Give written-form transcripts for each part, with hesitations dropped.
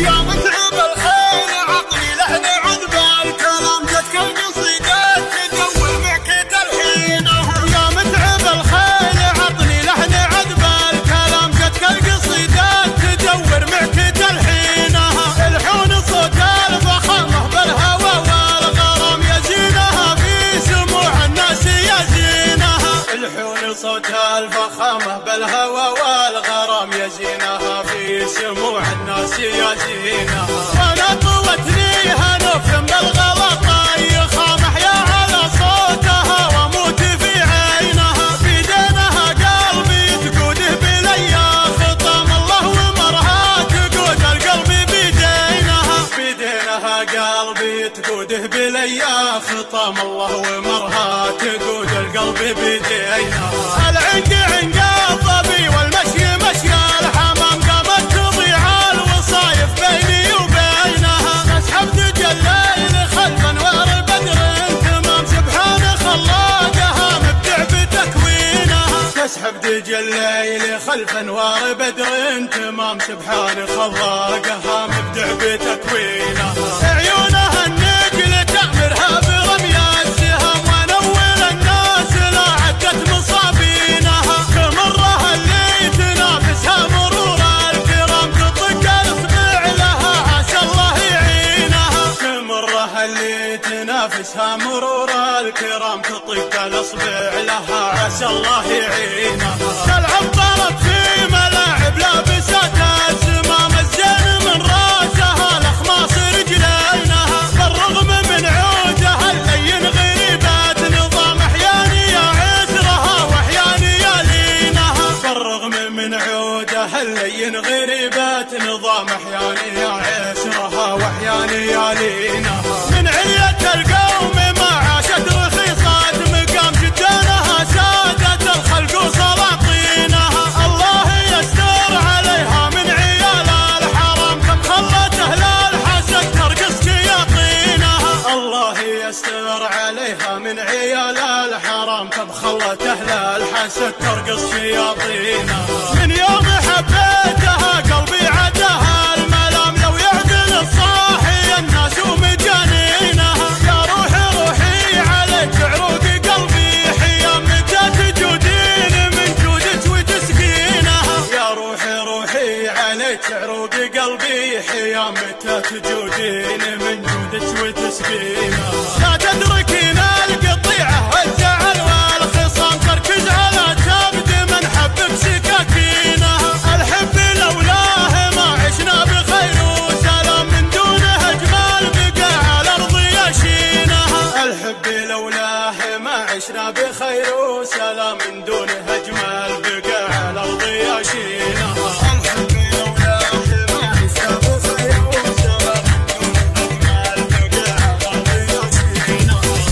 يا متعب الخيل عقلي لحن عذب الكلام جتك القصيدات تدور معك تلحين. يا متعب الخيل عقلي لحن عذب الكلام جتك القصيدات تدور معك تلحينها. الحون صوت الفخامة بالهوى والغرام يزينها في سموع الناس يزينها. الحون صوت الفخامة بالهوى والغرام يزينها في سموع الناس يزينها. وانا طوتني هنف بالغلط يخامح يا على صوتها واموت في عينها. بيدينها قلبي تقوده بليا خطام الله ومرها تقود القلب بيدينها. بيدينها قلبي تقوده بليا خطام الله ومرها تقود القلب بيدينها. العنق عنق الظبي والمشي مشي الحمام قامت تضيع الوصايف بيني وبينها. تسحب دج الليل خلف انوار بدر تمام سبحان خلاقها مبدع بتكوينها. تسحب دج الليل خلف انوار بدر تمام سبحان خلاقها مبدع بتكوينها. عيونها النجل تأمرها برمي السهام ونول الناس لا عدت مصابينها. تمرها اللي تنافسها مرور الكرام تطق الاصبع لها عسى الله يعينها. تمرها اللي تنافسها مرور الكرام تطق الاصبع لها عسى الله يعينها. تلعب طرف في ملاعب لابسات الزمام الزين من راسها الاخماص رجلينها. بالرغم من عودها اللين غريبات نظام احياني يا عسرها واحياني يلينها. بالرغم من عودها اللين غريبات نظام احياني يا عسرها واحياني يلينها. من علية القوم ما عاشت رخيصات مقام جدانها سادة الخلق وسلاطينها. الله يستر عليها من عيال الحرام كم خلت اهل الحسد ترقص شياطينها. الله يستر عليها من عيال الحرام كم خلت اهل الحسد ترقص شياطينها. من يوم حبيتها قلبي عدها الملام لو يعدل الصاحي الناس ومجانينها. يا روحي روحي عليك عروق قلبي حيام متى تجودين من جودك وتسقينها. يا روحي روحي عليك عروق قلبي حيام متى تجودين من جودك وتسقينها. لا تدركين القطيعة والزعل والخصام تركز على كبد من حبك سكاكينها. الحب لولاه ما عشنا بخير وسلام من دونه اجمل بقى على الارض يشينها. الحب لولاه ما عشنا بخير وسلام من دونه اجمل بقى على الارض يشينها. الحب لولاه ما عشنا بخير وسلام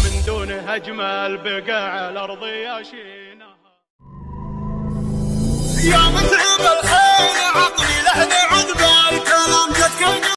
من دونه اجمل بقى على الارض يشينها. يا متعب الخيل عقلي لحن عذب الكلام جتك